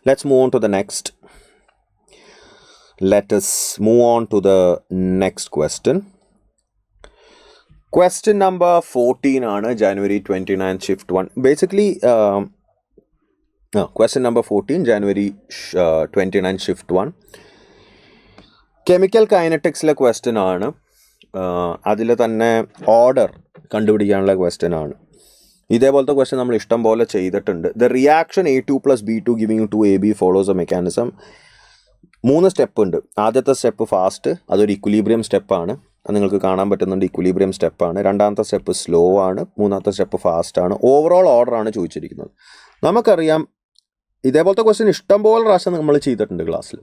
Let's move on to the next. Let us move on to the next question. Question number 14 ആണ് January 29 shift 1. Basically, question number 14 January 29 shift 1. Chemical കൈനറ്റിക്സിലെ question ആണ്. അതിൽ തന്നെ order കണ്ടുപിടിക്കാനുള്ള question ആണ്. ഇതേപോലത്തെ question നമ്മൾ ഇഷ്ടം പോലെ ചെയ്തിട്ടുണ്ട്. The reaction A2 + B2 giving 2AB follows A mechanism. 3 step ഉണ്ട്. ആദ്യത്തെ സ്റ്റെപ്പ് ഫാസ്റ്റ്, അതൊരു ഇക്വിലിബ്രിയം സ്റ്റെപ്പാണ്. അത് നിങ്ങൾക്ക് കാണാൻ പറ്റുന്നുണ്ട്, ഇക്വിലിബ്രിയം സ്റ്റെപ്പാണ്. രണ്ടാമത്തെ സ്റ്റെപ്പ് സ്ലോ ആണ്. മൂന്നാമത്തെ സ്റ്റെപ്പ് ഫാസ്റ്റ് ആണ്. ഓവറോൾ ഓർഡറാണ് ചോദിച്ചിരിക്കുന്നത്. നമുക്കറിയാം ഇതേപോലത്തെ ക്വസ്റ്റ്യൻ ഇഷ്ടം പോലെ പ്രാവശ്യം നമ്മൾ ചെയ്തിട്ടുണ്ട് ക്ലാസ്സിൽ.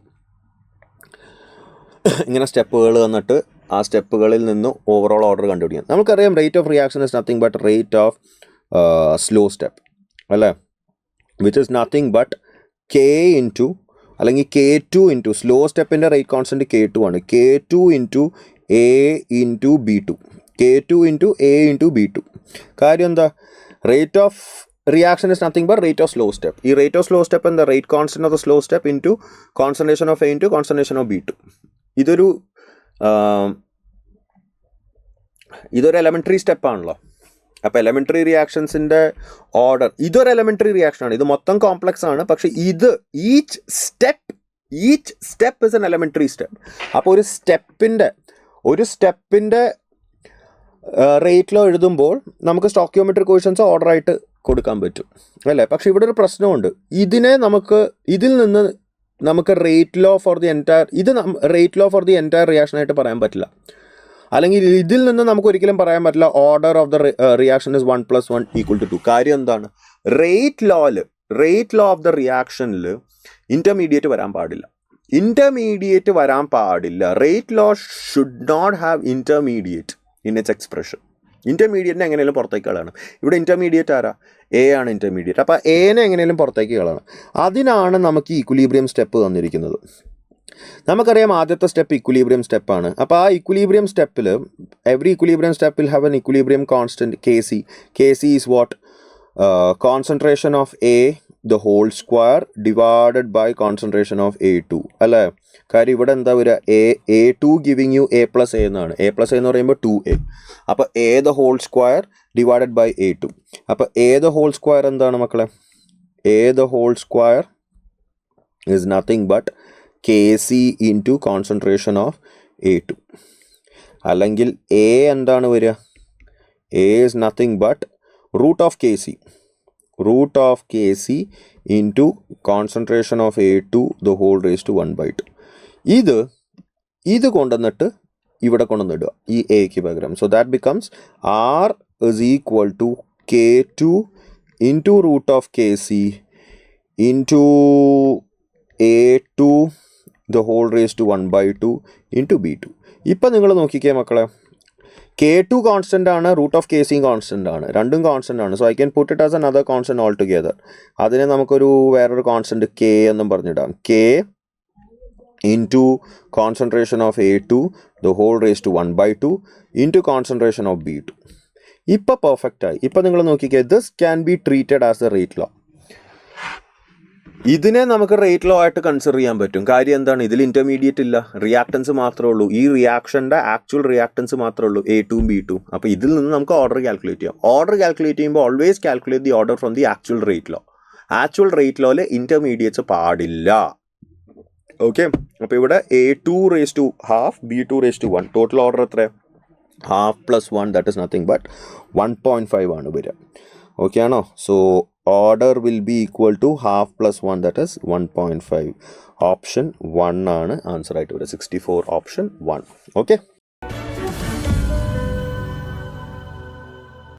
ഇങ്ങനെ സ്റ്റെപ്പുകൾ തന്നിട്ട് ആ സ്റ്റെപ്പുകളിൽ നിന്ന് ഓവറോൾ ഓർഡർ കണ്ടുപിടിക്കാം. നമുക്കറിയാം rate of reaction is nothing but rate of slow step അല്ലേ, which is nothing but K into അല്ലെങ്കിൽ K2 ഇൻറ്റു സ്ലോ സ്റ്റെപ്പിൻ്റെ റേറ്റ് കോൺസ്റ്റൻറ്റ് K2 ആണ്. K2 into A into B2, K2 into A into B2. കാര്യം എന്താ, rate of reaction is nothing but rate of slow step. ഈ rate of slow step എന്താ, rate constant of the slow step into concentration of A into concentration of B2. ഇതൊരു elementary സ്റ്റെപ്പാണല്ലോ. അപ്പോൾ elementary റിയാക്ഷൻസിൻ്റെ order, ഇതൊരു elementary റിയാക്ഷനാണ്. ഇത് മൊത്തം complex ആണ്. പക്ഷേ each step is an elementary step. അപ്പോൾ ഒരു സ്റ്റെപ്പിൻ്റെ റേറ്റിലോ എഴുതുമ്പോൾ നമുക്ക് സ്റ്റോക്കിയോമെട്രിക് കോഷ്യൻസ് ഓർഡറായിട്ട് കൊടുക്കാൻ പറ്റും അല്ലേ. പക്ഷേ ഇവിടെ ഒരു പ്രശ്നമുണ്ട്. ഇതിൽ നിന്ന് നമുക്ക് rate law for the entire റിയാക്ഷനായിട്ട് പറയാൻ പറ്റില്ല. അല്ലെങ്കിൽ ഇതിൽ നിന്ന് നമുക്ക് ഒരിക്കലും പറയാൻ പറ്റില്ല order of the reaction is 1 + 1 = 2. കാര്യം എന്താണ്, റേറ്റ് ലോ ഓഫ് ദ റിയാക്ഷനിൽ ഇൻ്റർമീഡിയറ്റ് വരാൻ പാടില്ല. Rate law should not have intermediate in its expression. ഇൻ്റർമീഡിയറ്റിനെ എങ്ങനെയും പുറത്തേക്ക് കളയണം. ഇവിടെ ഇൻ്റർമീഡിയറ്റ് ആരാ, A ആണ് ഇൻ്റർമീഡിയറ്റ്. അപ്പോൾ Aനെ എങ്ങനെയും പുറത്തേക്ക് കളയണം. അതിനാണ് നമുക്ക് ഈക്വിലിബ്രിയം സ്റ്റെപ്പ് തന്നിരിക്കുന്നത്. നമുക്കറിയാം ആദ്യത്തെ സ്റ്റെപ്പ് ഇക്വിലിബ്രിയം സ്റ്റെപ്പാണ്. അപ്പോൾ ആ ഇക്വിലിബ്രിയം സ്റ്റെപ്പിൽ every equilibrium step will have an equilibrium constant Kc is what, concentration of A the whole square divided by concentration of A2 അല്ലേ. കാര്യം ഇവിടെ എന്താ വരിക, A2 giving you A + A എന്നാണ്. A + A എന്ന് പറയുമ്പോൾ 2A. അപ്പോൾ A the whole square divided by A2. അപ്പോൾ A the whole square എന്താണ് മക്കളെ, A the whole square is nothing but Kc into concentration of A2. അല്ലെങ്കിൽ A എന്താണ് വരിക, A is nothing but root of Kc into concentration of A2 the whole raised to 1/2. ഇത് കൊണ്ടുവന്നിട്ട് ഇവിടെ കൊണ്ടുവന്നിടുക ഈ എക്ക് പകരം. So that becomes R is equal to K2 into root of Kc into A2 the whole raised to 1/2 into B2. ഇപ്പം നിങ്ങൾ നോക്കിക്കേ മക്കളെ, K2 കോൺസ്റ്റൻ്റ് ആണ്, റൂട്ട് ഓഫ് Kc കോൺസ്റ്റൻ്റ് ആണ്, രണ്ടും കോൺസ്റ്റൻ്റ് ആണ്. So I can put it as another constant all together. അതിനെ വേറൊരു കോൺസ്റ്റൻ്റ് K എന്നും പറഞ്ഞിടാം. K into concentration of A2 the whole raised to 1/2 into concentration of B2. ഇപ്പം പെർഫെക്റ്റായി. ഇപ്പം നിങ്ങൾ നോക്കിക്കേ, this can be treated as a rate law. ഇതിനെ നമുക്ക് rate law ആയിട്ട് കൺസിഡർ ചെയ്യാൻ പറ്റും. കാര്യം എന്താണ്, ഇതിൽ ഇൻ്റർമീഡിയറ്റ് ഇല്ല, റിയാക്ടൻസ് മാത്രമേ ഉള്ളൂ. ഈ റിയാക്ഷൻ്റെ ആക്ച്വൽ റിയാക്ടൻസ് മാത്രമേ ഉള്ളൂ, A2 B2. അപ്പോൾ ഇതിൽ നിന്ന് നമുക്ക് ഓർഡർ കാൽക്കുലേറ്റ് ചെയ്യാം. ഓർഡർ കാൽക്കുലേറ്റ് ചെയ്യുമ്പോൾ always calculate the order from the actual rate law. Actual rate ലോയിൽ ഇൻ്റർമീഡിയറ്റ്സ് പാടില്ല. ഓക്കെ, അപ്പോൾ ഇവിടെ A2 raised to half, B2 raised to 1. Total order എത്ര, half + 1, that is nothing but 1.5 ആണ് വരിക. Okay ആണോ? So order will be equal to half + 1, that is 1.5. Option 1 ആണ് answer ആയിട്ട് വരിക. 64 ഓപ്ഷൻ 1. ഓക്കെ.